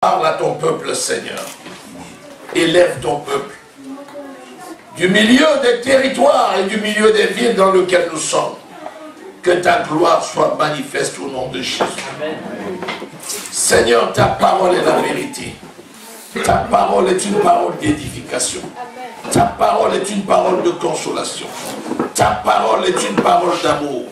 Parle à ton peuple, Seigneur. Élève ton peuple. Du milieu des territoires et du milieu des villes dans lesquelles nous sommes. Que ta gloire soit manifeste au nom de Jésus. Amen. Seigneur, ta parole est la vérité. Ta parole est une parole d'édification. Ta parole est une parole de consolation. Ta parole est une parole d'amour.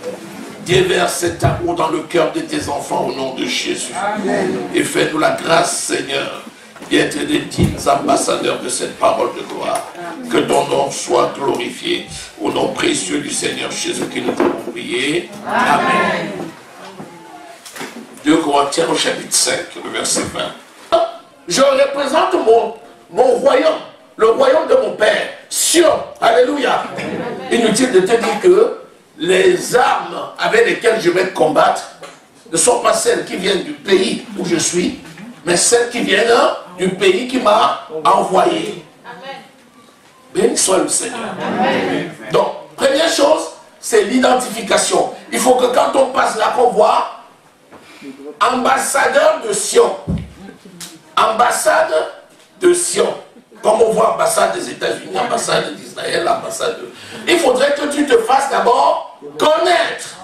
Déverse cet amour dans le cœur de tes enfants au nom de Jésus. Amen. Et fais-nous la grâce, Seigneur, d'être des dignes ambassadeurs de cette parole de gloire. Amen. Que ton nom soit glorifié. Au nom précieux du Seigneur Jésus qui nous avons prié. Amen. 2 Corinthiens au chapitre 5, le verset 20. Je représente mon royaume, le royaume de mon Père, Sion. Alléluia. Inutile de te dire que les armes avec lesquelles je vais combattre ne sont pas celles qui viennent du pays où je suis, mais celles qui viennent du pays qui m'a envoyé. Béni soit le Seigneur. Amen. Donc, première chose, c'est l'identification. Il faut que quand on passe là, qu'on voit ambassadeur de Sion. Ambassade de Sion. Comme on voit ambassade des États-Unis, ambassade d'Israël, ambassade de... Il faudrait que tu te fasses d'abord connaître.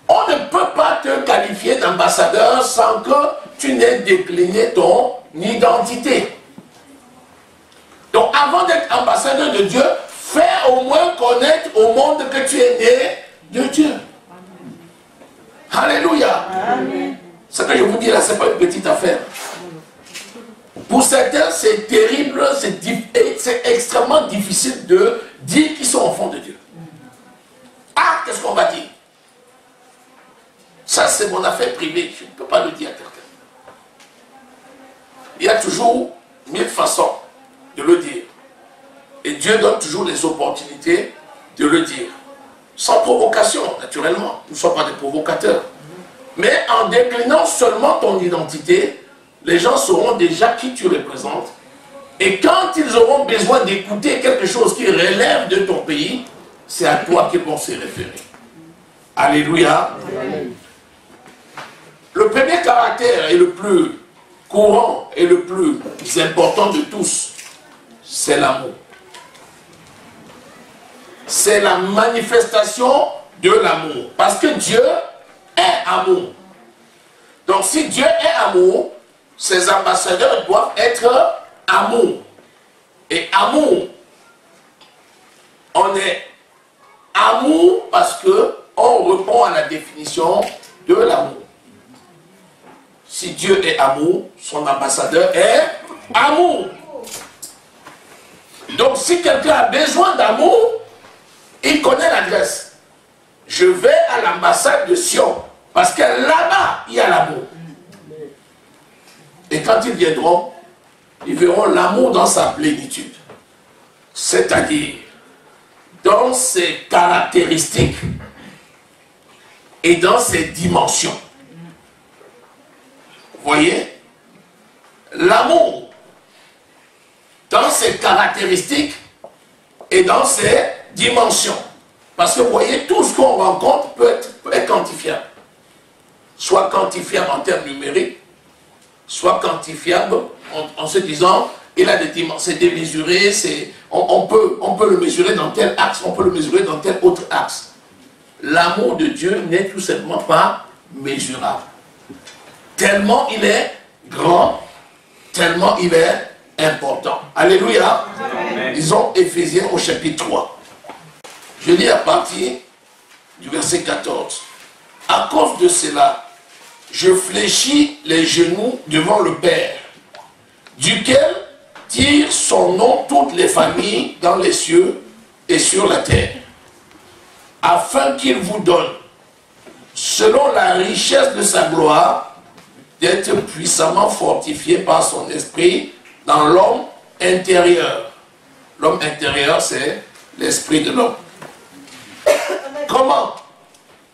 On ne peut pas te qualifier d'ambassadeur sans que tu n'aies décliné ton identité. Donc avant d'être ambassadeur de Dieu, fais au moins connaître au monde que tu es né de Dieu. Alléluia. Ce que je vous dis là, ce n'est pas une petite affaire. Pour certains, c'est terrible, c'est extrêmement difficile de dire qu'ils sont enfants de Dieu. Ah, qu'est-ce qu'on va dire? Ça, c'est mon affaire privée. Je ne peux pas le dire à quelqu'un. Il y a toujours 1000 façons de le dire. Et Dieu donne toujours les opportunités de le dire. Sans provocation, naturellement. Nous ne sommes pas des provocateurs. Mais en déclinant seulement ton identité, les gens sauront déjà qui tu représentes. Et quand ils auront besoin d'écouter quelque chose qui relève de ton pays, c'est à toi qu'ils vont se référer. Alléluia. Amen. Le premier caractère et le plus courant et le plus important de tous, c'est l'amour. C'est la manifestation de l'amour. Parce que Dieu est amour. Donc si Dieu est amour, ses ambassadeurs doivent être amour. Et amour, on est amour parce que on répond à la définition de l'amour. Si Dieu est amour, son ambassadeur est amour. Donc si quelqu'un a besoin d'amour, il connaît l'adresse. Je vais à l'ambassade de Sion, parce que là-bas, il y a l'amour. Et quand ils viendront, ils verront l'amour dans sa plénitude. C'est-à-dire, dans ses caractéristiques et dans ses dimensions. Vous voyez? L'amour, dans ses caractéristiques et dans ses dimensions. Parce que vous voyez, tout ce qu'on rencontre peut être quantifiable. Soit quantifiable en termes numériques, soit quantifiable en se disant, il a des dimensions, c'est démesuré, on peut le mesurer dans tel axe, on peut le mesurer dans tel autre axe. L'amour de Dieu n'est tout simplement pas mesurable. Tellement il est grand, tellement il est important. Alléluia. Amen. Disons Éphésiens au chapitre 3. Je lis à partir du verset 14. À cause de cela, je fléchis les genoux devant le Père, duquel tirent son nom toutes les familles dans les cieux et sur la terre, afin qu'il vous donne, selon la richesse de sa gloire, d'être puissamment fortifié par son esprit dans l'homme intérieur. L'homme intérieur, c'est l'esprit de l'homme. Comment?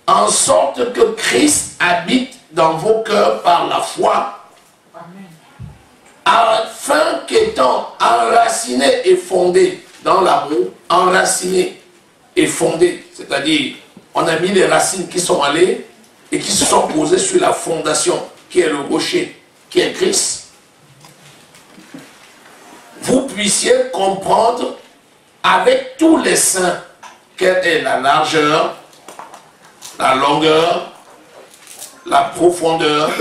En sorte que Christ habite dans vos cœurs par la foi, afin qu'étant enraciné et fondé dans l'amour, enraciné et fondé, c'est-à-dire on a mis les racines qui sont allées et qui se sont posées sur la fondation qui est le rocher, qui est Christ. puissiez comprendre avec tous les saints quelle est la largeur, la longueur, la profondeur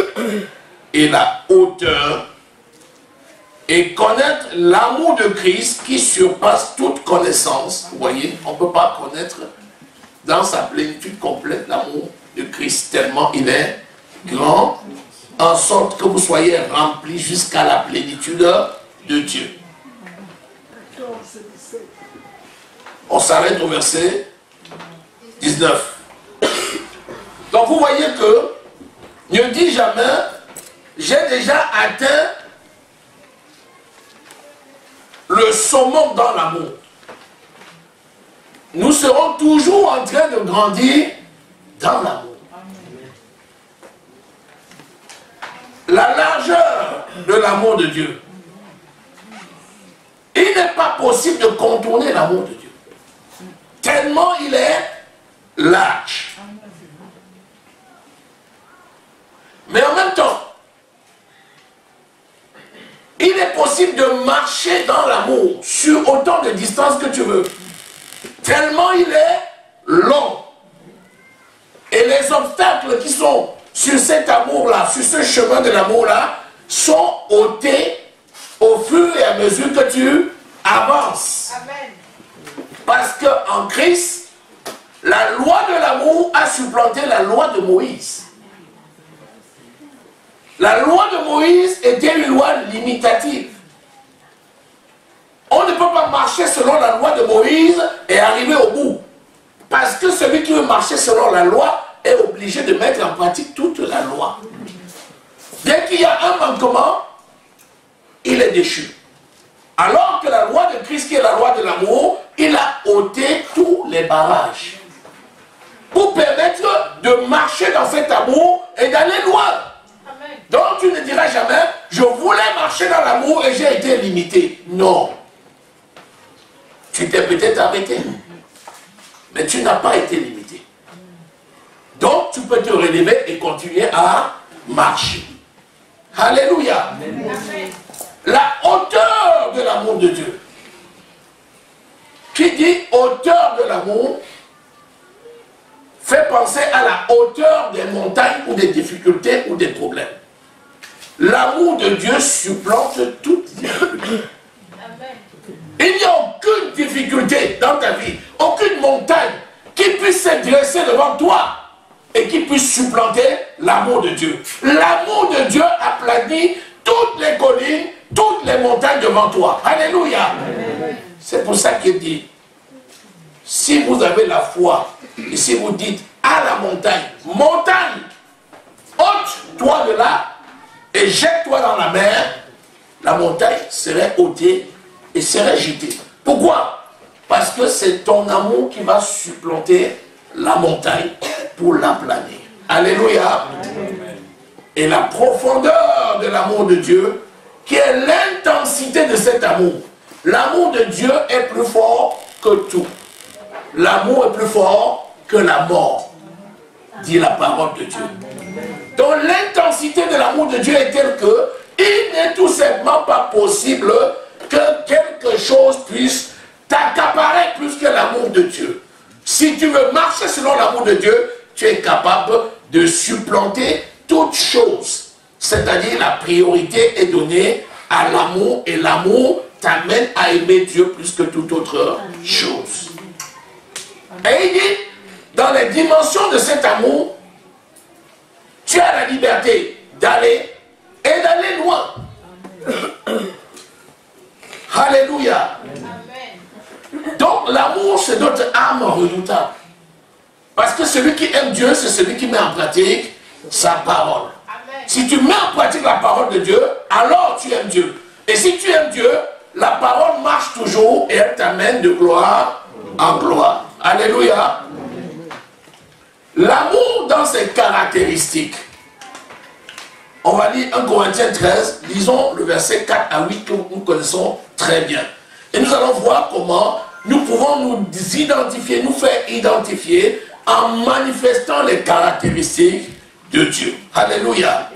et la hauteur, et connaître l'amour de Christ qui surpasse toute connaissance. Vous voyez, on ne peut pas connaître dans sa plénitude complète l'amour de Christ, tellement il est grand, en sorte que vous soyez remplis jusqu'à la plénitude de Dieu. On s'arrête au verset 19. Donc vous voyez que ne dis jamais, j'ai déjà atteint le summum dans l'amour. Nous serons toujours en train de grandir dans l'amour. La largeur de l'amour de Dieu. Il n'est pas possible de contourner l'amour de Dieu. Tellement il est large. Mais en même temps, il est possible de marcher dans l'amour sur autant de distance que tu veux. Tellement il est long. Et les obstacles qui sont sur cet amour-là, sur ce chemin de l'amour-là, sont ôtés au fur et à mesure que tu avances. Amen. Parce qu'en Christ, la loi de l'amour a supplanté la loi de Moïse. La loi de Moïse était une loi limitative. On ne peut pas marcher selon la loi de Moïse et arriver au bout. Parce que celui qui veut marcher selon la loi est obligé de mettre en pratique toute la loi. Dès qu'il y a un manquement, il est déchu. Alors que la loi de Christ, qui est la loi de l'amour, il a ôté tous les barrages. Pour permettre de marcher dans cet amour et d'aller loin. Donc tu ne diras jamais, je voulais marcher dans l'amour et j'ai été limité. Non. Tu t'es peut-être arrêté, mais tu n'as pas été limité. Donc tu peux te relever et continuer à marcher. Alléluia. Amen. La hauteur de l'amour de Dieu. Qui dit hauteur de l'amour fait penser à la hauteur des montagnes ou des difficultés ou des problèmes. L'amour de Dieu supplante toute difficulté. Il n'y a aucune difficulté dans ta vie, aucune montagne qui puisse se dresser devant toi et qui puisse supplanter l'amour de Dieu. L'amour de Dieu aplanit toutes les collines, toutes les montagnes devant toi. Alléluia. C'est pour ça qu'il dit, si vous avez la foi et si vous dites à la montagne, montagne, ôte-toi de là et jette-toi dans la mer, la montagne serait ôtée et serait jetée. Pourquoi? Parce que c'est ton amour qui va supplanter la montagne pour l'aplaner. Alléluia. Et la profondeur de l'amour de Dieu, qui est l'intensité de cet amour. L'amour de Dieu est plus fort que tout. L'amour est plus fort que la mort, dit la parole de Dieu. Donc l'intensité de l'amour de Dieu est telle que il n'est tout simplement pas possible que quelque chose puisse t'accaparer plus que l'amour de Dieu. Si tu veux marcher selon l'amour de Dieu, tu es capable de supplanter toute chose. C'est-à-dire la priorité est donnée à l'amour et l'amour t'amène à aimer Dieu plus que toute autre chose. Et il dit, dans les dimensions de cet amour, tu as la liberté d'aller et d'aller loin. Alléluia. Donc l'amour, c'est notre arme redoutable. Parce que celui qui aime Dieu, c'est celui qui met en pratique sa parole. Si tu mets en pratique la parole de Dieu, alors tu aimes Dieu. Et si tu aimes Dieu, la parole marche toujours et elle t'amène de gloire en gloire. Alléluia. L'amour dans ses caractéristiques. On va lire 1 Corinthiens 13, lisons le verset 4 à 8 que nous connaissons très bien. Et nous allons voir comment nous pouvons nous identifier, nous faire identifier en manifestant les caractéristiques de Dieu. Alléluia.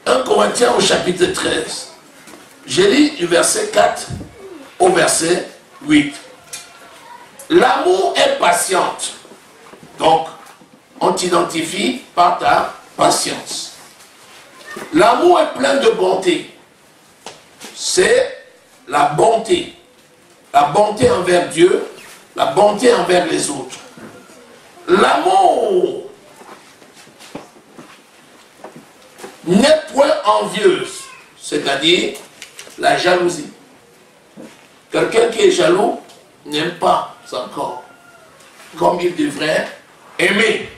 1 Corinthiens au chapitre 13. Je lis du verset 4 au verset 8. L'amour est patiente. Donc, on t'identifie par ta patience. L'amour est plein de bonté. C'est la bonté. La bonté envers Dieu, la bonté envers les autres. L'amour n'est point envieuse, c'est-à-dire la jalousie. Quelqu'un qui est jaloux n'aime pas son corps comme il devrait aimer.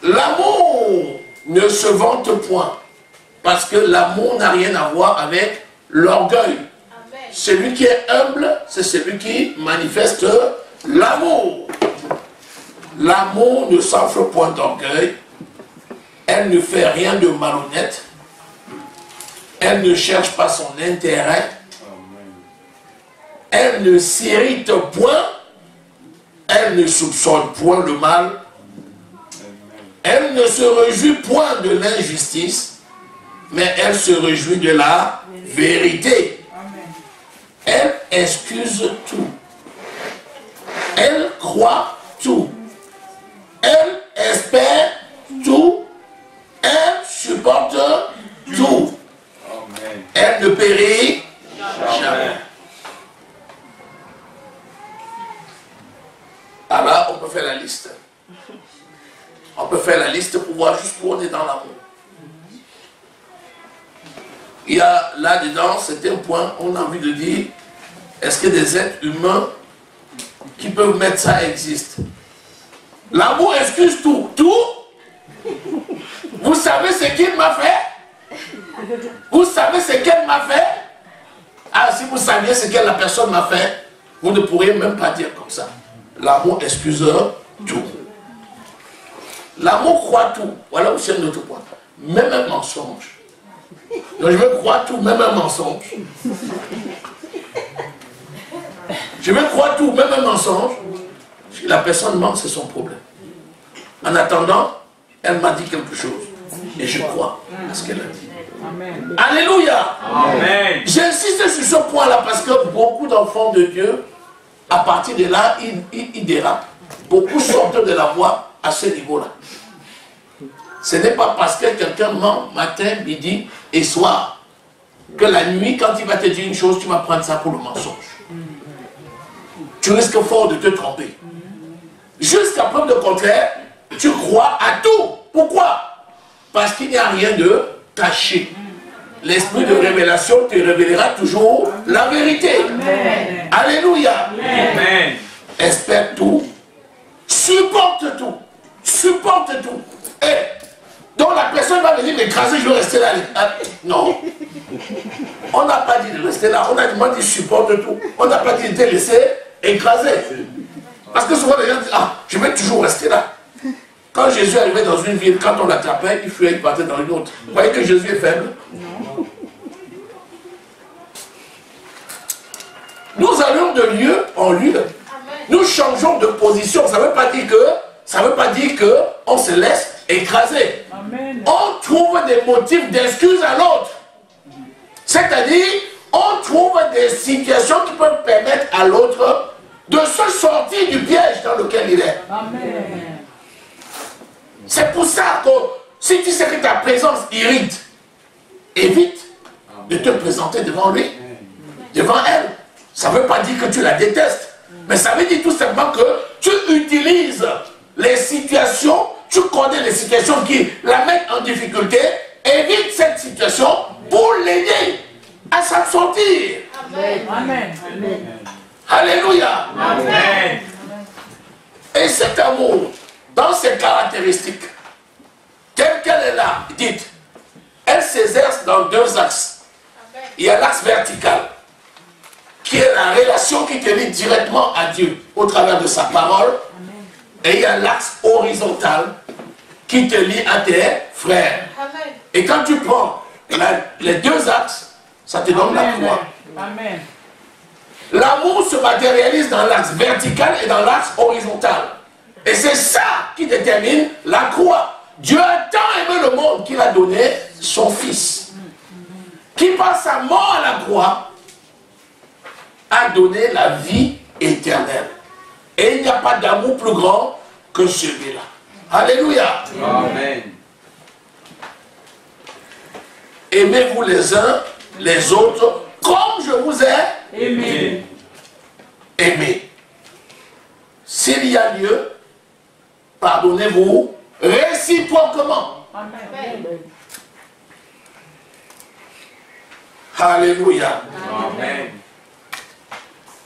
L'amour ne se vante point, parce que l'amour n'a rien à voir avec l'orgueil. Celui qui est humble, c'est celui qui manifeste l'amour. L'amour ne s'enfle point d'orgueil. Elle ne fait rien de malhonnête. Elle ne cherche pas son intérêt. Elle ne s'irrite point. Elle ne soupçonne point le mal. Elle ne se réjouit point de l'injustice, mais elle se réjouit de la vérité. Elle excuse tout. Elle croit tout. Elle espère tout. Elle supporte tout. Elle ne périt jamais. Alors, on peut faire la liste. On peut faire la liste pour voir jusqu'où on est dans l'amour. Il y a là-dedans, c'est un point, on a envie de dire, est-ce que des êtres humains qui peuvent mettre ça existent? L'amour excuse tout. Tout? Vous savez ce qu'il m'a fait? Vous savez ce qu'elle m'a fait? Ah, si vous saviez ce que la personne m'a fait, vous ne pourriez même pas dire comme ça. L'amour excuse tout. L'amour croit tout. Voilà aussi un autre point. Même un mensonge. Donc je veux croire tout, même un mensonge. Je veux croire tout, même un mensonge. Si la personne ment, c'est son problème. En attendant, elle m'a dit quelque chose. Et je crois à ce qu'elle a dit. Amen. Alléluia. Amen. J'insiste sur ce point-là parce que beaucoup d'enfants de Dieu, à partir de là, ils dérapent. Beaucoup sortent de la voie à ce niveau-là. Ce n'est pas parce que quelqu'un ment matin, midi et soir que la nuit, quand il va te dire une chose, tu vas prendre ça pour le mensonge. Tu risques fort de te tromper. Jusqu'à preuve de contraire, tu crois à tout. Pourquoi? Parce qu'il n'y a rien de caché. L'esprit de révélation te révélera toujours la vérité. Amen. Alléluia. Amen. Espère tout. Supporte tout. Supporte tout. Et donc la personne va venir m'écraser, je vais rester là. Non. On n'a pas dit de rester là. On a dit supporte tout. On n'a pas dit de te laisser écraser. Parce que souvent les gens disent, ah, je vais toujours rester là. Quand Jésus arrivait dans une ville, quand on l'attrapait, il fuyait, il partait dans une autre. Vous voyez que Jésus est faible? Non. Nous allons de lieu en lieu. Amen. Nous changeons de position. Ça ne veut pas dire que on se laisse écraser. Amen. On trouve des motifs d'excuse à l'autre. C'est-à-dire, on trouve des situations qui peuvent permettre à l'autre de se sortir du piège dans lequel il est. Amen. C'est pour ça que si tu sais que ta présence irrite, évite de te présenter devant lui, devant elle. Ça ne veut pas dire que tu la détestes, mais ça veut dire tout simplement que tu utilises les situations, tu connais les situations qui la mettent en difficulté, évite cette situation pour l'aider à s'en sortir. Amen. Amen. Amen. Alléluia. Amen. Et cet amour, dans ses caractéristiques, telle qu'elle est là, dites, elle s'exerce dans deux axes. Il y a l'axe vertical, qui est la relation qui te lie directement à Dieu au travers de sa parole. Amen. Et il y a l'axe horizontal qui te lie à tes frères. Amen. Et quand tu prends les deux axes, ça te donne la croix. Amen. L'amour se matérialise dans l'axe vertical et dans l'axe horizontal. Et c'est ça qui détermine la croix. Dieu a tant aimé le monde qu'il a donné son Fils, qui par sa mort à la croix a donné la vie éternelle. Et il n'y a pas d'amour plus grand que celui-là. Alléluia. Amen. Aimez-vous les uns les autres comme je vous ai Amen. aimé. S'il y a lieu, pardonnez-vous réciproquement. Amen. Alléluia. Amen.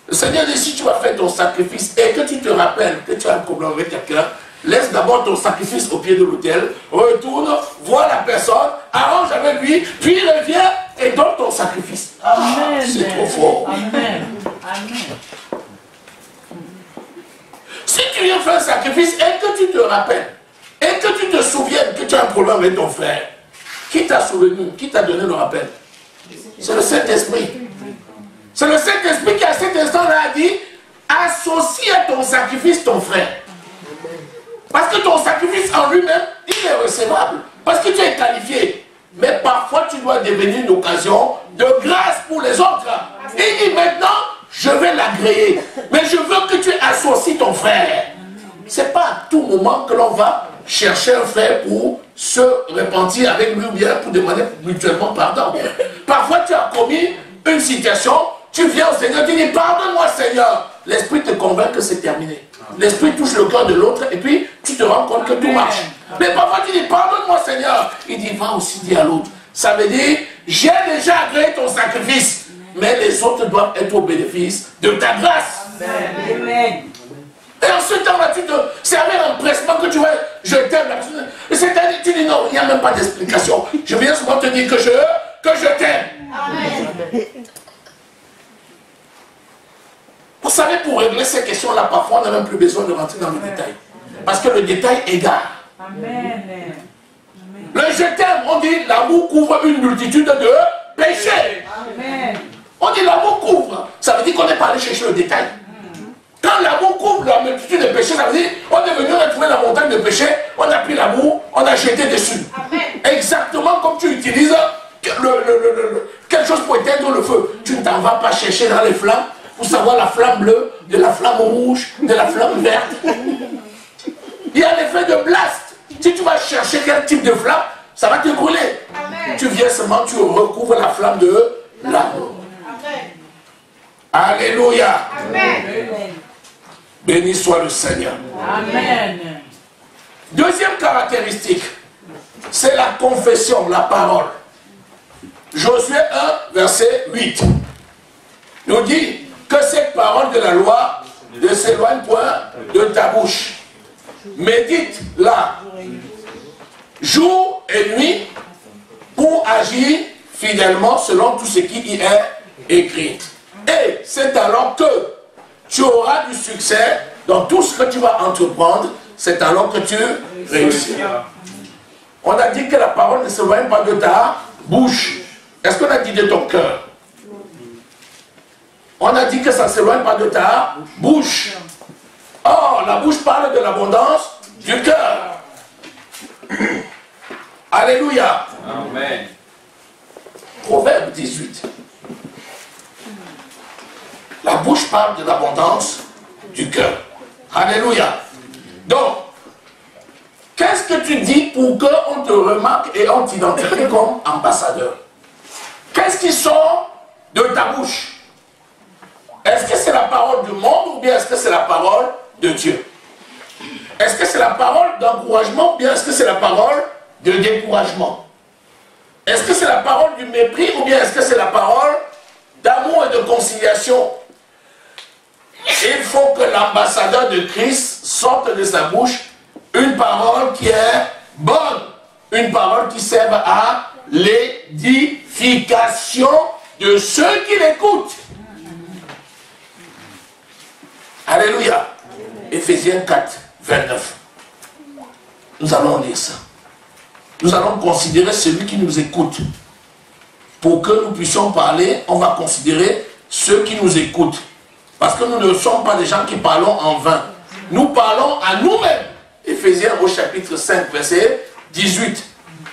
Le Seigneur dit, si tu vas faire ton sacrifice et que tu te rappelles que tu as un problème avec quelqu'un, laisse d'abord ton sacrifice au pied de l'autel, retourne, vois la personne, arrange avec lui, puis reviens et donne ton sacrifice. Amen. C'est trop fort. Amen. Amen. Si tu viens faire un sacrifice et que tu te rappelles, et que tu te souviennes que tu as un problème avec ton frère, qui t'a souvenu, qui t'a donné le rappel? C'est le Saint-Esprit. C'est le Saint-Esprit qui à cet instant-là a dit, associe à ton sacrifice ton frère. Parce que ton sacrifice en lui-même, il est recevable. Parce que tu es qualifié. Mais parfois, tu dois devenir une occasion de grâce pour les autres. Il dit maintenant, je vais l'agréer. Mais je veux que tu associes ton frère. Ce n'est pas à tout moment que l'on va chercher un frère pour se repentir avec lui ou bien pour demander mutuellement pardon. Parfois, tu as commis une situation, tu viens au Seigneur, tu dis pardonne-moi Seigneur. L'Esprit te convainc que c'est terminé. L'Esprit touche le cœur de l'autre et puis tu te rends compte que tout marche. Mais parfois tu dis pardonne-moi Seigneur. Il dit va aussi dire à l'autre. Ça veut dire j'ai déjà agréé ton sacrifice, mais les autres doivent être au bénéfice de ta grâce. Amen. Et en ce temps-là, c'est avec empressement que tu vas, je t'aime. C'est-à-dire, tu dis non, il n'y a même pas d'explication. Je viens souvent te dire que je t'aime. Amen. Vous savez, pour régler ces questions-là, parfois, on n'a même plus besoin de rentrer dans le détail. Parce que le détail égare. Amen. Le je t'aime, on dit l'amour couvre une multitude de péchés. Amen. On dit l'amour couvre. Ça veut dire qu'on n'est pas allé chercher le détail. Quand l'amour couvre la multitude de péchés, ça veut dire on est venu retrouver la montagne de péchés, on a pris l'amour, on a jeté dessus. Amen. Exactement comme tu utilises quelque chose pour éteindre le feu. Tu ne t'en vas pas chercher dans les flammes pour savoir la flamme bleue, de la flamme rouge, de la flamme verte. Il y a l'effet de blast. Si tu vas chercher quel type de flamme, ça va te brûler. Amen. Tu viens seulement, tu recouvres la flamme de l'amour. Amen. Alléluia. Amen. Béni soit le Seigneur. Amen. Deuxième caractéristique, c'est la confession, la parole. Josué 1, verset 8, nous dit que cette parole de la loi ne s'éloigne point de ta bouche. Médite-la jour et nuit pour agir fidèlement selon tout ce qui y est écrit. Et c'est alors que tu auras du succès dans tout ce que tu vas entreprendre, c'est alors que tu réussiras. On a dit que la parole ne s'éloigne pas de ta bouche. Est-ce qu'on a dit de ton cœur? On a dit que ça ne s'éloigne pas de ta bouche. Or, la bouche parle de l'abondance du cœur. Alléluia. Amen. Proverbe 18. La bouche parle de l'abondance du cœur. Alléluia. Donc, qu'est-ce que tu dis pour qu'on te remarque et on t'identifie comme ambassadeur? Qu'est-ce qui sort de ta bouche? Est-ce que c'est la parole du monde ou bien est-ce que c'est la parole de Dieu? Est-ce que c'est la parole d'encouragement ou bien est-ce que c'est la parole de découragement? Est-ce que c'est la parole du mépris ou bien est-ce que c'est la parole d'amour et de conciliation? Il faut que l'ambassadeur de Christ sorte de sa bouche une parole qui est bonne, une parole qui serve à l'édification de ceux qui l'écoutent. Alléluia. Éphésiens 4, 29. Nous allons lire ça. Nous allons considérer celui qui nous écoute. Pour que nous puissions parler, on va considérer ceux qui nous écoutent. Parce que nous ne sommes pas des gens qui parlons en vain. Nous parlons à nous-mêmes. Éphésiens au chapitre 5, verset 18.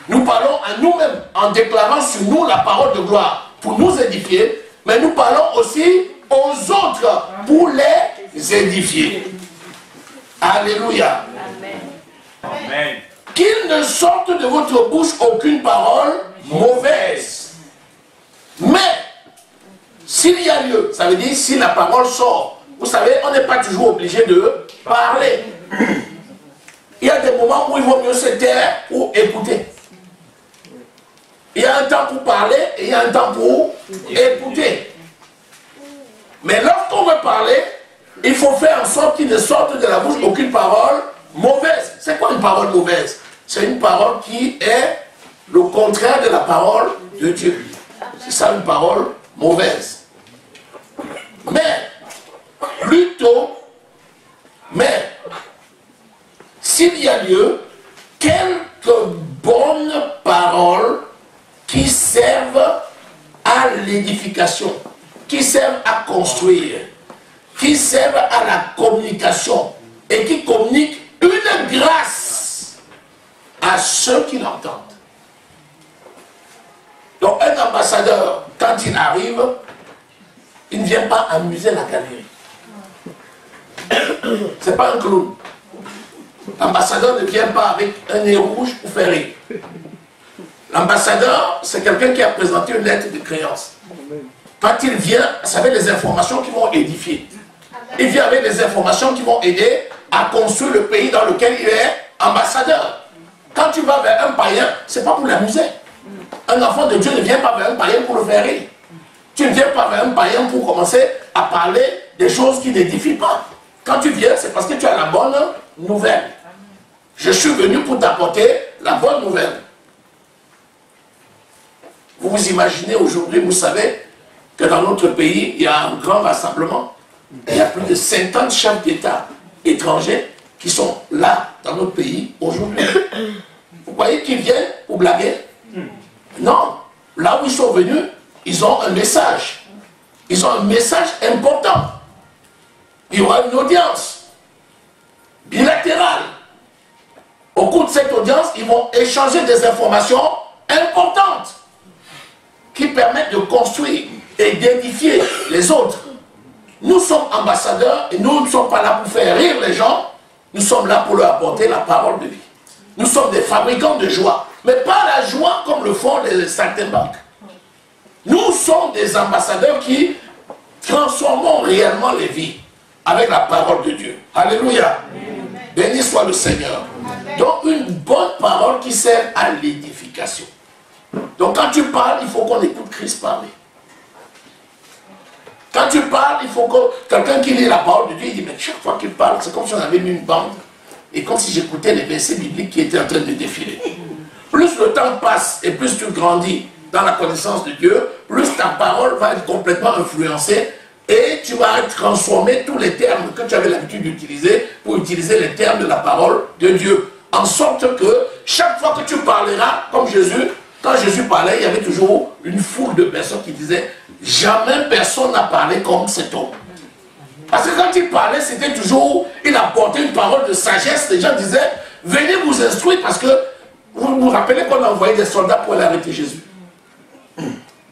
Nous parlons à nous-mêmes en déclarant sur nous la parole de gloire pour nous édifier. Mais nous parlons aussi aux autres pour les édifier. Alléluia. Amen. Qu'il ne sorte de votre bouche aucune parole mauvaise. Mais, s'il y a lieu, ça veut dire si la parole sort. Vous savez, on n'est pas toujours obligé de parler. Il y a des moments où il vaut mieux se taire ou écouter. Il y a un temps pour parler et il y a un temps pour écouter. Mais lorsqu'on veut parler, il faut faire en sorte qu'il ne sorte de la bouche aucune parole mauvaise. C'est quoi une parole mauvaise? C'est une parole qui est le contraire de la parole de Dieu. C'est ça une parole mauvaise. Mais, plutôt, s'il y a lieu, quelques bonnes paroles qui servent à l'édification, qui servent à construire, qui servent à la communication et qui communiquent une grâce à ceux qui l'entendent. Donc un ambassadeur, quand il arrive, il ne vient pas amuser la galerie. C'est pas un clown. L'ambassadeur ne vient pas avec un nez rouge pour faire rire. L'ambassadeur, c'est quelqu'un qui a présenté une lettre de créance. Quand il vient, ça avec des informations qui vont édifier. Il vient avec des informations qui vont aider à construire le pays dans lequel il est ambassadeur. Quand tu vas vers un païen, c'est pas pour l'amuser. Un enfant de Dieu ne vient pas vers un païen pour le faire rire. Tu ne viens pas vers un païen pour commencer à parler des choses qui n'édifient pas. Quand tu viens, c'est parce que tu as la bonne nouvelle. Je suis venu pour t'apporter la bonne nouvelle. Vous vous imaginez aujourd'hui, vous savez que dans notre pays, il y a un grand rassemblement. Il y a plus de 50 chefs d'État étrangers qui sont là dans notre pays aujourd'hui. Vous croyez qu'ils viennent pour blaguer? Non. Là où ils sont venus, ils ont un message. Ils ont un message important. Il y aura une audience bilatérale. Au cours de cette audience, ils vont échanger des informations importantes qui permettent de construire et d'édifier les autres. Nous sommes ambassadeurs et nous ne sommes pas là pour faire rire les gens, nous sommes là pour leur apporter la parole de vie. Nous sommes des fabricants de joie, mais pas la joie comme le font les saltimbanques. Nous sommes des ambassadeurs qui transformons réellement les vies avec la parole de Dieu. Alléluia. Béni soit le Seigneur. Donc une bonne parole qui sert à l'édification. Donc quand tu parles, il faut qu'on écoute Christ parler. Quand tu parles, il faut que quelqu'un qui lit la parole de Dieu, il dit, mais chaque fois qu'il parle, c'est comme si on avait mis une bande, et comme si j'écoutais les versets bibliques qui étaient en train de défiler. Plus le temps passe, et plus tu grandis dans la connaissance de Dieu, plus ta parole va être complètement influencée, et tu vas transformer tous les termes que tu avais l'habitude d'utiliser, pour utiliser les termes de la parole de Dieu. En sorte que, chaque fois que tu parleras, comme Jésus, quand Jésus parlait, il y avait toujours une foule de personnes qui disaient « Jamais personne n'a parlé comme cet homme ». Parce que quand il parlait, c'était toujours, il apportait une parole de sagesse. Les gens disaient « Venez vous instruire » parce que vous vous rappelez qu'on a envoyé des soldats pour aller arrêter Jésus.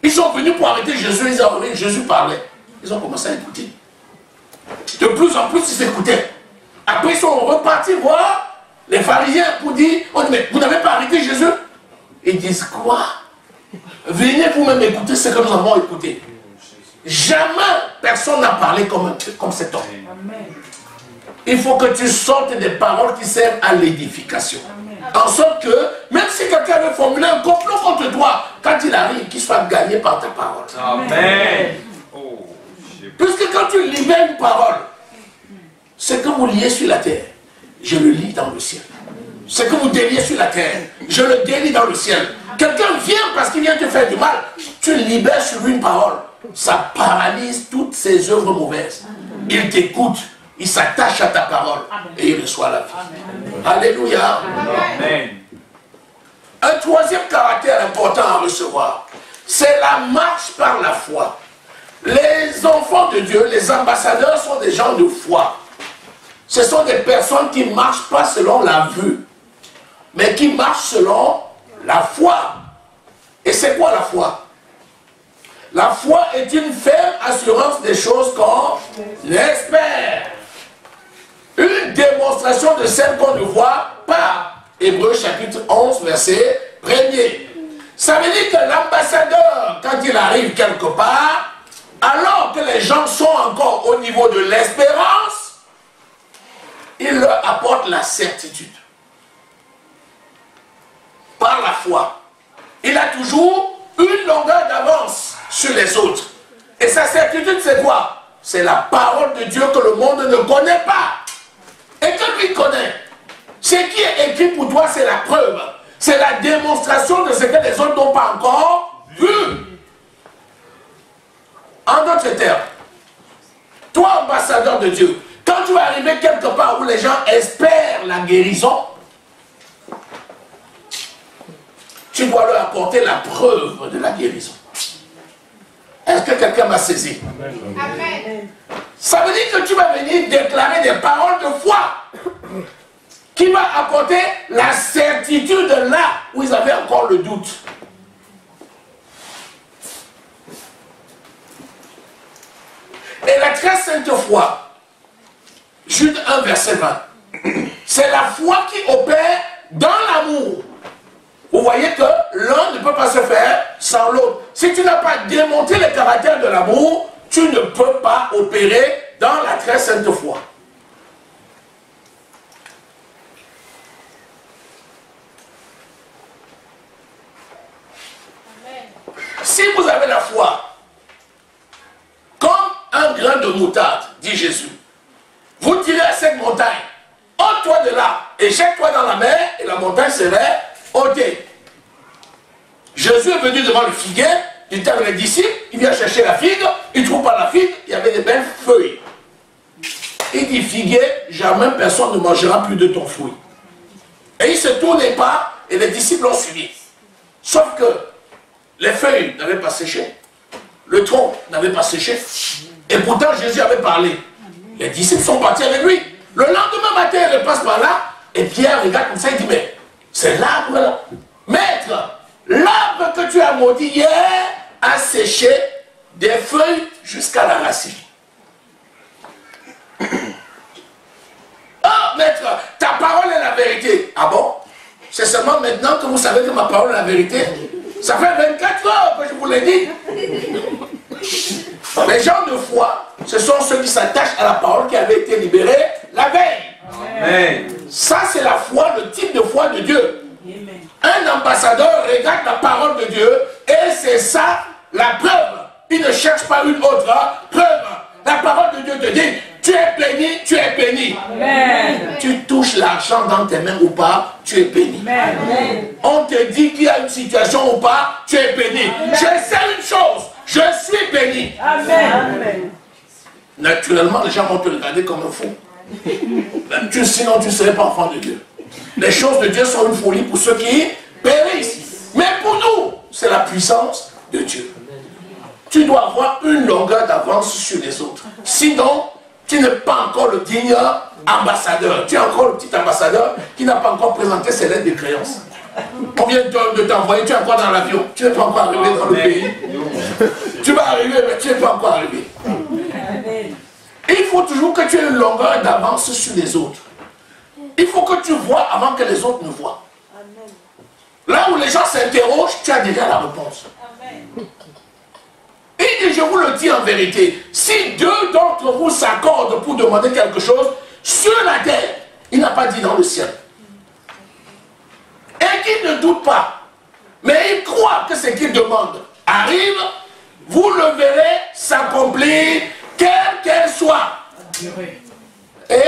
Ils sont venus pour arrêter Jésus, ils ont envoyé, Jésus parlait. Ils ont commencé à écouter. De plus en plus, ils écoutaient. Après, ils sont repartis voir les pharisiens pour dire « Oh, mais vous n'avez pas arrêté Jésus ?» Ils disent quoi? Venez vous-même écouter ce que nous avons écouté. Jamais personne n'a parlé comme cet homme. Il faut que tu sortes des paroles qui servent à l'édification. En sorte que, même si quelqu'un veut formuler un complot contre toi, quand il arrive, qu'il soit gagné par ta parole. Amen. Puisque quand tu libères une parole, ce que vous liez sur la terre, je le lis dans le ciel. Ce que vous déliez sur la terre, je le délie dans le ciel. Quelqu'un vient parce qu'il vient te faire du mal, tu libères sur une parole. Ça paralyse toutes ces œuvres mauvaises. Il t'écoute, il s'attache à ta parole et il reçoit la vie. Alléluia. Amen. Un troisième caractère important à recevoir, c'est la marche par la foi. Les enfants de Dieu, les ambassadeurs sont des gens de foi. Ce sont des personnes qui ne marchent pas selon la vue, mais qui marchent selon la foi. Et c'est quoi la foi? La foi est une ferme assurance des choses qu'on espère. Une démonstration de celle qu'on ne voit pas. Hébreux chapitre 11, verset 1er. Ça veut dire que l'ambassadeur, quand il arrive quelque part, alors que les gens sont encore au niveau de l'espérance, il leur apporte la certitude. Par la foi. Il a toujours une longueur d'avance sur les autres. Et sa certitude, c'est quoi? C'est la parole de Dieu que le monde ne connaît pas. Et que lui connaît. Ce qui est écrit pour toi, c'est la preuve. C'est la démonstration de ce que les autres n'ont pas encore vu. En d'autres termes, toi, ambassadeur de Dieu, quand tu vas arriver quelque part où les gens espèrent la guérison, tu dois leur apporter la preuve de la guérison. Est-ce que quelqu'un m'a saisi? Amen. Ça veut dire que tu vas venir déclarer des paroles de foi qui va apporter la certitude là où ils avaient encore le doute. Et la très sainte foi, Jude 1, verset 20, c'est la foi qui opère dans l'amour. Vous voyez que l'un ne peut pas se faire sans l'autre. Si tu n'as pas démonté le caractère de l'amour, tu ne peux pas opérer dans la très sainte foi. Si vous avez la foi, comme un grain de moutarde, dit Jésus, vous tirez à cette montagne, ôte-toi de là et jette-toi dans la mer, et la montagne serait ôtée. Jésus est venu devant le figuier, il était avec les disciples, il vient chercher la figue, il ne trouve pas la figue, il y avait des belles feuilles. Il dit, figuier, jamais personne ne mangera plus de ton fruit. Et il ne se tournait pas, et les disciples l'ont suivi. Sauf que les feuilles n'avaient pas séché, le tronc n'avait pas séché, et pourtant Jésus avait parlé. Les disciples sont partis avec lui. Le lendemain matin, il repasse par là, et Pierre regarde comme ça, il dit, mais c'est l'arbre là. Maître, l'arbre que tu as maudit hier a séché des feuilles jusqu'à la racine. Oh, maître, ta parole est la vérité. Ah bon? C'est seulement maintenant que vous savez que ma parole est la vérité? Ça fait 24 heures que je vous l'ai dit. Les gens de foi, ce sont ceux qui s'attachent à la parole qui avait été libérée la veille. Amen. Ça, c'est la foi, le type de foi de Dieu. Amen. Un ambassadeur regarde la parole de Dieu et c'est ça la preuve. Il ne cherche pas une autre preuve. La parole de Dieu te dit, tu es béni, tu es béni. Amen. Tu touches l'argent dans tes mains ou pas, tu es béni. Amen. On te dit qu'il y a une situation ou pas, tu es béni. Amen. Je sais une chose, je suis béni. Amen. Amen. Naturellement, les gens vont te regarder comme un fou. Même sinon, tu ne serais pas enfant de Dieu. Les choses de Dieu sont une folie pour ceux qui périssent. Mais pour nous, c'est la puissance de Dieu. Tu dois avoir une longueur d'avance sur les autres. Sinon, tu n'es pas encore le digne ambassadeur. Tu es encore le petit ambassadeur qui n'a pas encore présenté ses lettres de créance. On vient de t'envoyer, tu es encore dans l'avion. Tu n'es pas encore arrivé dans le pays. Tu vas arriver, mais tu n'es pas encore arrivé. Il faut toujours que tu aies une longueur d'avance sur les autres. Il faut que tu vois avant que les autres ne voient. Là où les gens s'interrogent, tu as déjà la réponse. Et je vous le dis en vérité, si deux d'entre vous s'accordent pour demander quelque chose sur la terre, il n'a pas dit dans le ciel. Et qu'il ne doute pas, mais il croit que ce qu'il demande arrive, vous le verrez s'accomplir, quelle qu'elle soit. Et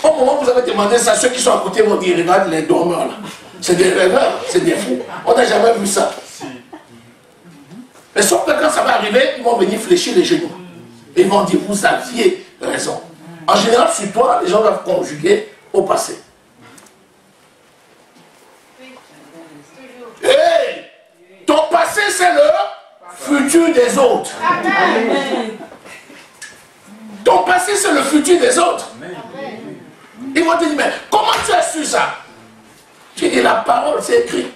au moment où vous avez demandé ça, ceux qui sont à côté vont dire, regarde les dormeurs là. C'est des rêveurs, c'est des fous. On n'a jamais vu ça. Mais sauf que quand ça va arriver, ils vont venir fléchir les genoux. Et ils vont dire, vous aviez raison. En général, sur toi, les gens doivent conjuguer au passé. Hey, ton passé, c'est le futur des autres. Amen. Ton passé, c'est le futur des autres. Amen. Ils vont te dire, mais comment tu as su ça? Tu dis, la parole, c'est écrit.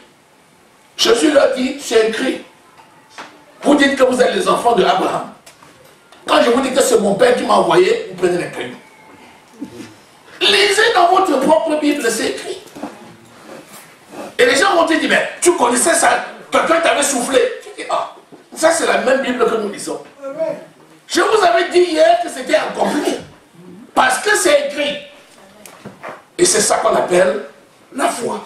Jésus leur dit, c'est écrit. Vous dites que vous êtes les enfants de Abraham. Quand je vous dis que c'est mon père qui m'a envoyé, vous prenez les crayons. Lisez dans votre propre Bible, c'est écrit. Et les gens vont te dire, mais tu connaissais ça, quelqu'un t'avait soufflé. Tu dis, ah, ça c'est la même Bible que nous lisons. Je vous avais dit hier que c'était accompli. Parce que c'est écrit. Et c'est ça qu'on appelle la foi.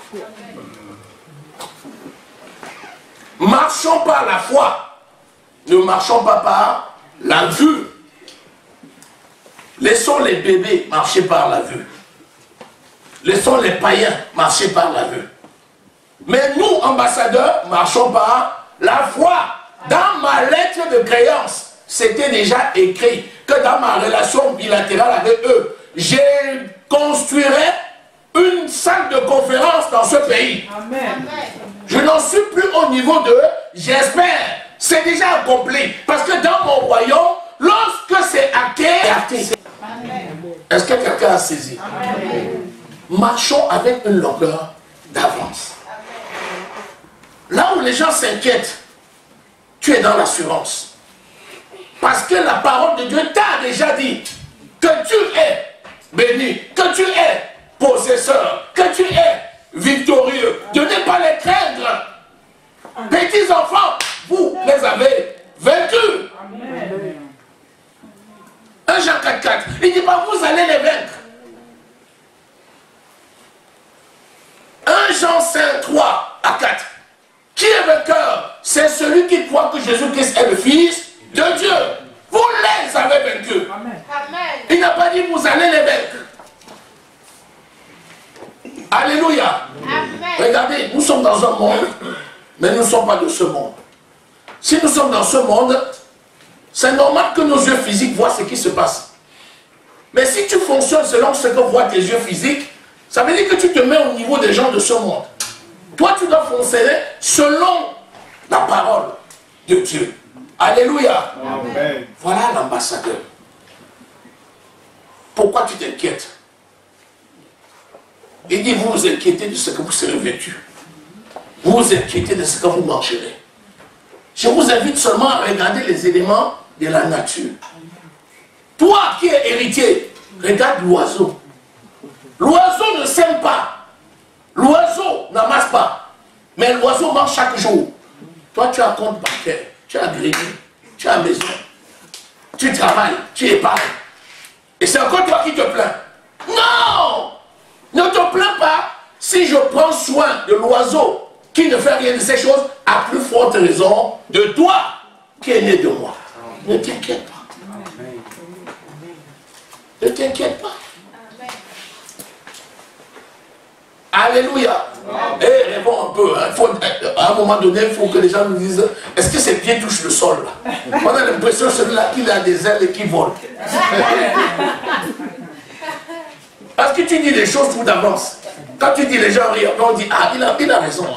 Marchons par la foi. Ne marchons pas par la vue. Laissons les bébés marcher par la vue. Laissons les païens marcher par la vue. Mais nous, ambassadeurs, marchons par la foi. Dans ma lettre de créance, c'était déjà écrit que dans ma relation bilatérale avec eux, je construirai une salle de conférence dans ce pays. Amen. Je n'en suis plus au niveau de j'espère. C'est déjà accompli. Parce que dans mon royaume, lorsque c'est acté, est-ce que quelqu'un a saisi? Amen. Marchons avec une longueur d'avance. Là où les gens s'inquiètent, tu es dans l'assurance. Parce que la parole de Dieu t'a déjà dit que tu es béni, que tu es possesseur, que tu es victorieux. De ne pas les craindre. Petits enfants, vous les avez vaincus. 1 Jean 4,4. Il dit pas vous allez les vaincre. 1 Jean 5, 3 à 4. Qui est vainqueur? C'est celui qui croit que Jésus-Christ est le Fils de Dieu. Vous les avez vaincus. Amen. Il n'a pas dit vous allez les vaincre. Alléluia. Amen. Regardez, nous sommes dans un monde, mais nous ne sommes pas de ce monde. Si nous sommes dans ce monde, c'est normal que nos yeux physiques voient ce qui se passe. Mais si tu fonctionnes selon ce que voient tes yeux physiques, ça veut dire que tu te mets au niveau des gens de ce monde. Toi, tu dois fonctionner selon la parole de Dieu. Alléluia. Amen. Voilà l'ambassadeur. Pourquoi tu t'inquiètes? Il dit, vous vous inquiétez de ce que vous serez vêtus. Vous vous inquiétez de ce que vous mangerez. Je vous invite seulement à regarder les éléments de la nature. Toi qui es héritier, regarde l'oiseau. L'oiseau ne sème pas. L'oiseau n'amasse pas. Mais l'oiseau mange chaque jour. Toi, tu as compte bancaire. Tu as grillé. Tu as maison. Tu travailles. Tu épargnes. Et c'est encore toi qui te plains. Non! Ne te plains pas si je prends soin de l'oiseau qui ne fait rien de ces choses, à plus forte raison de toi qui es né de moi. Ne t'inquiète pas. Ne t'inquiète pas. Alléluia. Et répond un peu. Hein. À un moment donné, il faut que les gens nous disent, est-ce que ses pieds touchent le sol là? On a l'impression celui-là qu'il a des ailes et qu'il vole. Parce que tu dis des choses tout d'avance. Quand tu dis les gens rient, on dit, ah, il a raison.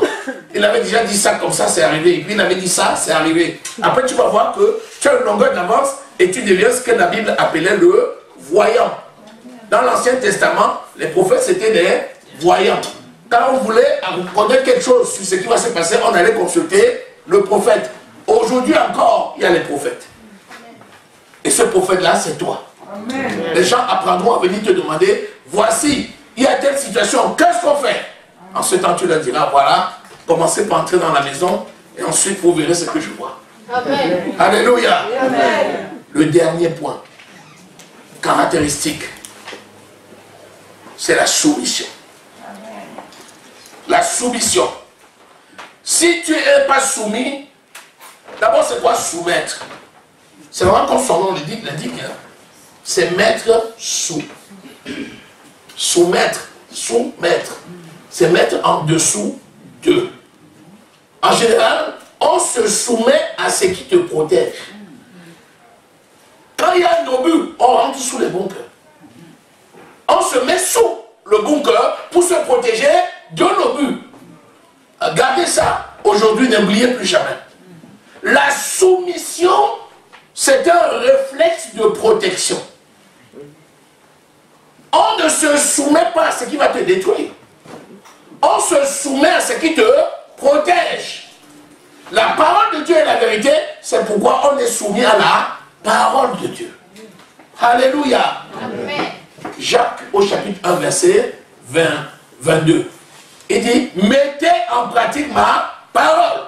Il avait déjà dit ça comme ça, c'est arrivé. Et puis il avait dit ça, c'est arrivé. Après, tu vas voir que tu as une longueur d'avance et tu deviens ce que la Bible appelait le voyant. Dans l'Ancien Testament, les prophètes, c'était des voyants. Quand on voulait connaître quelque chose sur ce qui va se passer, on allait consulter le prophète. Aujourd'hui encore, il y a les prophètes. Et ce prophète-là, c'est toi. Amen. Les gens apprendront à venir te demander, voici, il y a telle situation, qu'est-ce qu'on fait? En ce temps, tu leur diras, voilà, commencez par entrer dans la maison, et ensuite vous verrez ce que je vois. Amen. Alléluia. Amen. Le dernier point, caractéristique, c'est la soumission. Amen. La soumission. Si tu n'es pas soumis, d'abord c'est quoi soumettre? C'est vraiment comme son nom l'indique, hein? C'est mettre sous. Soumettre, soumettre. C'est mettre en dessous de. En général, on se soumet à ce qui te protège. Quand il y a un obus, on rentre sous les bunkers. On se met sous le bunker pour se protéger de l'obus. Gardez ça. Aujourd'hui, n'oubliez plus jamais. La soumission, c'est un réflexe de protection. On ne se soumet pas à ce qui va te détruire. On se soumet à ce qui te protège. La parole de Dieu est la vérité, c'est pourquoi on est soumis à la parole de Dieu. Alléluia. Amen. Jacques au chapitre 1 verset 22. Il dit, mettez en pratique ma parole.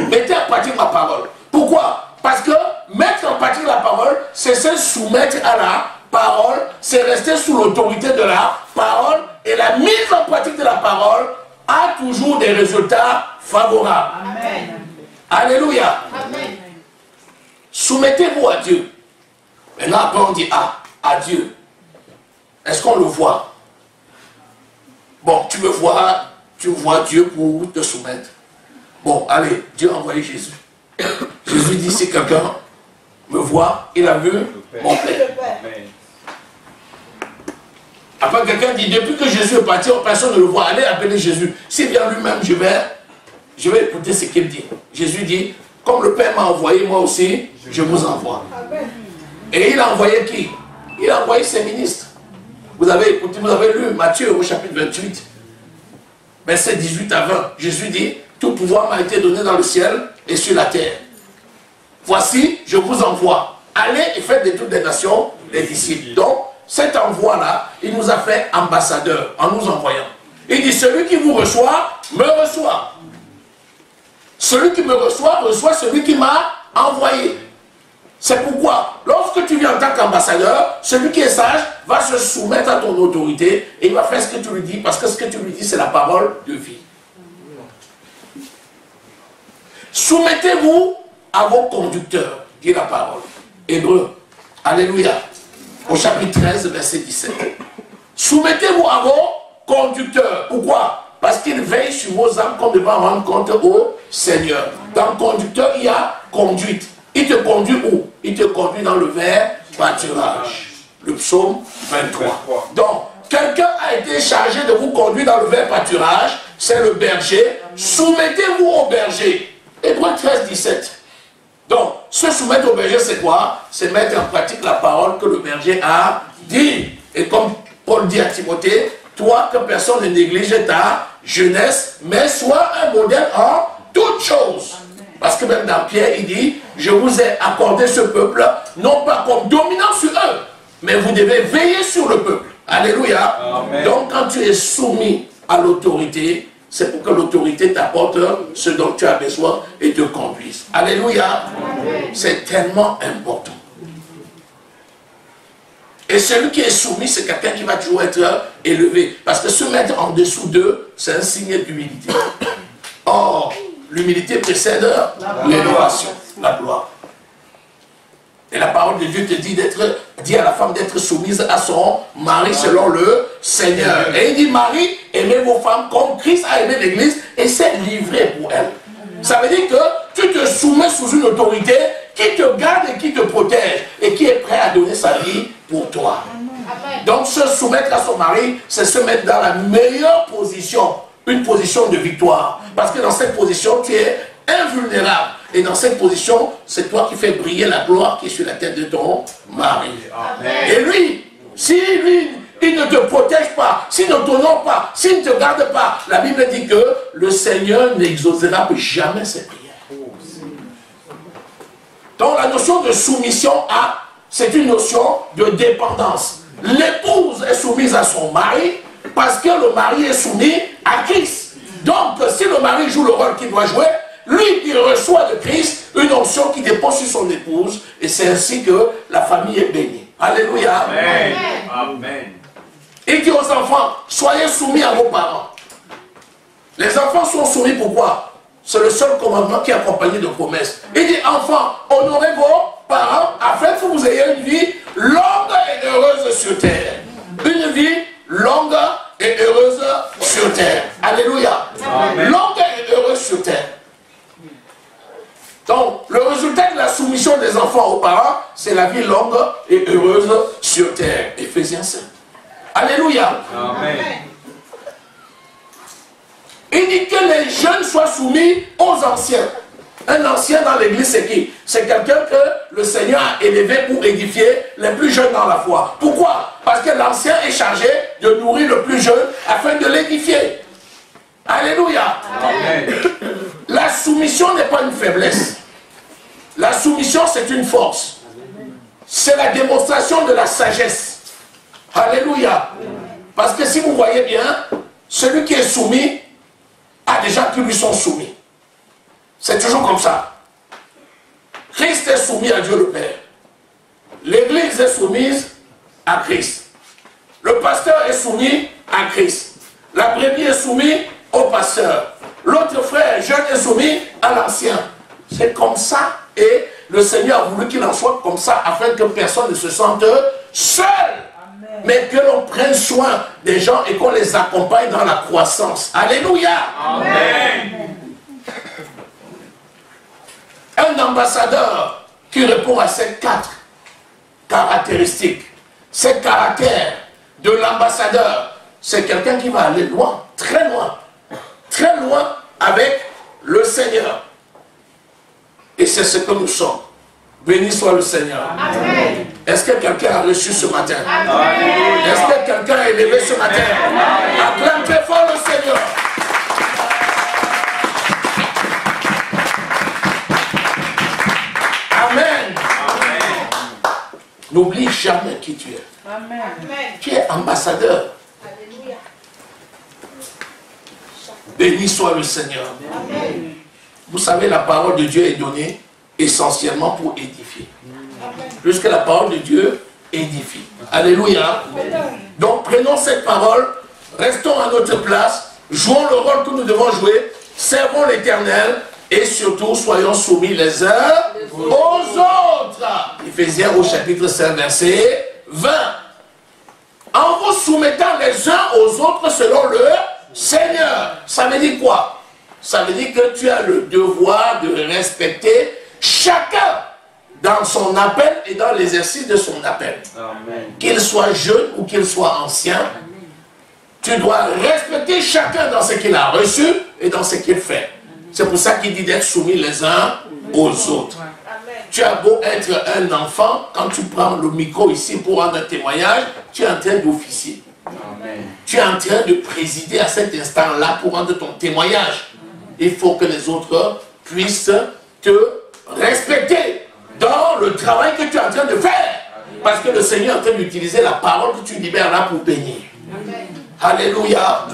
Mettez en pratique ma parole. Pourquoi? Parce que mettre en pratique la parole, c'est se soumettre à la parole, c'est rester sous l'autorité de la parole, et la mise en pratique de la parole a toujours des résultats favorables. Amen. Alléluia. Amen. Soumettez-vous à Dieu. Maintenant, après on dit, ah, à Dieu. Est-ce qu'on le voit? Bon, tu vois Dieu pour te soumettre. Bon, allez, Dieu a envoyé Jésus. Jésus dit, si quelqu'un me voit, il a vu mon Père. Amen. Après, quelqu'un dit, depuis que Jésus est parti, personne ne le voit. Allez appeler Jésus. S'il vient lui-même, je vais écouter ce qu'il dit. Jésus dit, comme le Père m'a envoyé, moi aussi, je vous envoie. Et il a envoyé qui? Il a envoyé ses ministres. Vous avez écouté, vous avez lu Matthieu au chapitre 28, verset 18 à 20. Jésus dit, tout pouvoir m'a été donné dans le ciel et sur la terre. Voici, je vous envoie. Allez et faites de toutes les nations des disciples. Donc, cet envoi-là, il nous a fait ambassadeurs en nous envoyant. Il dit, celui qui vous reçoit, me reçoit. Celui qui me reçoit, reçoit celui qui m'a envoyé. C'est pourquoi, lorsque tu viens en tant qu'ambassadeur, celui qui est sage va se soumettre à ton autorité et il va faire ce que tu lui dis, parce que ce que tu lui dis, c'est la parole de vie. Soumettez-vous à vos conducteurs, dit la parole. Hébreu, alléluia, au chapitre 13, verset 17. Soumettez-vous à vos conducteurs. Pourquoi? Parce qu'ils veillent sur vos âmes qu'on devra rendre compte au Seigneur. Dans le conducteur, il y a conduite. Il te conduit où? Il te conduit dans le vert pâturage. Le psaume 23. Donc, quelqu'un a été chargé de vous conduire dans le vert pâturage, c'est le berger. Soumettez-vous au berger. Hébreu 13, 17. Donc, se soumettre au berger, c'est quoi? C'est mettre en pratique la parole que le berger a dit. Et comme Paul dit à Timothée, toi, que personne ne néglige ta jeunesse, mais sois un modèle en toutes choses. Parce que même dans Pierre, il dit, je vous ai accordé ce peuple, non pas comme dominant sur eux, mais vous devez veiller sur le peuple. Alléluia. Amen. Donc quand tu es soumis à l'autorité, c'est pour que l'autorité t'apporte ce dont tu as besoin et te conduise. Alléluia. C'est tellement important. Et celui qui est soumis, c'est quelqu'un qui va toujours être élevé. Parce que se mettre en dessous d'eux, c'est un signe d'humilité. Or, l'humilité précède l'élévation, la gloire. Et la parole de Dieu te dit à la femme d'être soumise à son mari selon le Seigneur. Et il dit, Marie, aimez vos femmes comme Christ a aimé l'Église et s'est livré pour elle. Ça veut dire que tu te soumets sous une autorité qui te garde et qui te protège et qui est prêt à donner sa vie pour toi. Donc se soumettre à son mari, c'est se mettre dans la meilleure position, une position de victoire. Parce que dans cette position, tu es invulnérable. Et dans cette position, c'est toi qui fais briller la gloire qui est sur la tête de ton mari. Amen. Et lui, si lui, il ne te protège pas, s'il ne t'honore pas, s'il ne te garde pas, la Bible dit que le Seigneur n'exaucera jamais ses prières. Donc la notion de soumission c'est une notion de dépendance. L'épouse est soumise à son mari parce que le mari est soumis à Christ. Donc si le mari joue le rôle qu'il doit jouer, lui, il reçoit de Christ une onction qui dépend sur son épouse et c'est ainsi que la famille est bénie. Alléluia. Amen. Amen. Il dit aux enfants, soyez soumis à vos parents. Les enfants sont soumis pourquoi? C'est le seul commandement qui est accompagné de promesses. Il dit, enfants, honorez vos parents afin que vous ayez une vie longue et heureuse sur terre. Une vie longue et heureuse sur terre. Alléluia. Amen. Longue et heureuse sur terre. Donc, le résultat de la soumission des enfants aux parents, c'est la vie longue et heureuse sur terre. Éphésiens 5. Alléluia. Amen. Il dit que les jeunes soient soumis aux anciens. Un ancien dans l'église, c'est qui? C'est quelqu'un que le Seigneur a élevé pour édifier les plus jeunes dans la foi. Pourquoi? Parce que l'ancien est chargé de nourrir le plus jeune afin de l'édifier. Alléluia. Amen. La soumission n'est pas une faiblesse. La soumission, c'est une force. C'est la démonstration de la sagesse. Alléluia. Parce que si vous voyez bien, celui qui est soumis a déjà qui lui sont soumis. C'est toujours comme ça. Christ est soumis à Dieu le Père. L'Église est soumise à Christ. Le pasteur est soumis à Christ. La brebis est soumise au pasteur. L'autre frère jeune est soumis à l'ancien. C'est comme ça. Et le Seigneur a voulu qu'il en soit comme ça afin que personne ne se sente seul. Amen. Mais que l'on prenne soin des gens et qu'on les accompagne dans la croissance. Alléluia. Amen. Un ambassadeur qui répond à ces 4 caractéristiques, ces caractères de l'ambassadeur, c'est quelqu'un qui va aller loin, très loin avec le Seigneur. Et c'est ce que nous sommes. Béni soit le Seigneur. Amen. Est-ce que quelqu'un a reçu ce matin? Amen. Est-ce que quelqu'un a élevé ce matin? Acclame très fort le Seigneur. Amen. N'oublie jamais qui tu es. Amen. Tu es ambassadeur. Alléluia. Béni soit le Seigneur. Amen. Vous savez, la parole de Dieu est donnée essentiellement pour édifier. Amen. Puisque la parole de Dieu édifie. Alléluia. Donc prenons cette parole, restons à notre place, jouons le rôle que nous devons jouer, servons l'Éternel et surtout soyons soumis les uns aux autres. Éphésiens au chapitre 5, verset 20. En vous soumettant les uns aux autres selon le Seigneur. Ça veut dire quoi? Ça veut dire que tu as le devoir de respecter chacun dans son appel et dans l'exercice de son appel. Qu'il soit jeune ou qu'il soit ancien, tu dois respecter chacun dans ce qu'il a reçu et dans ce qu'il fait. C'est pour ça qu'il dit d'être soumis les uns aux autres. Tu as beau être un enfant, quand tu prends le micro ici pour rendre un témoignage, tu es en train d'officier. Tu es en train de présider à cet instant-là pour rendre ton témoignage. Il faut que les autres puissent te respecter dans le travail que tu es en train de faire. Parce que le Seigneur est en train d'utiliser la parole que tu libères là pour bénir. Amen. Alléluia.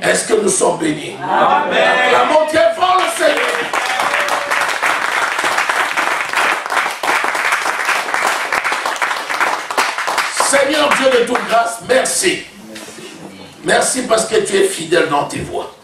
Est-ce que nous sommes bénis? Amen. Acclamons très fort le Seigneur. Seigneur Dieu de toute grâce, merci. Merci parce que tu es fidèle dans tes voies.